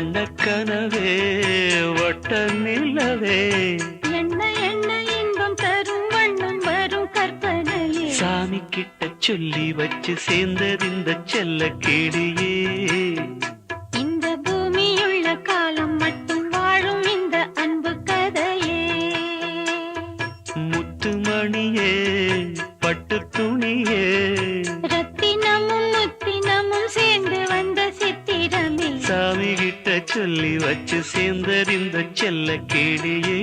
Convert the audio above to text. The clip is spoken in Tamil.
வண்ணக்கனவே வட்ட நிலவே என்ன என்ன இன்பம் தரும் வண்ணம் வரும் கற்பனையே சாமி கிட்ட சொல்லி வச்சு சேர்ந்தது இந்த செல்ல கேடியே இந்த பூமியுள்ள காலம் மட்டும் வாழும் இந்த அன்பு கதையே முத்துமணியே பட்டு துணியே ரத்தினமும் முத்தினமும் சேர்ந்து வந்த சித்திரமே சாமி கிட்ட சொல்லி வச்சு சேர்ந்தது இந்த செல்ல கேடியே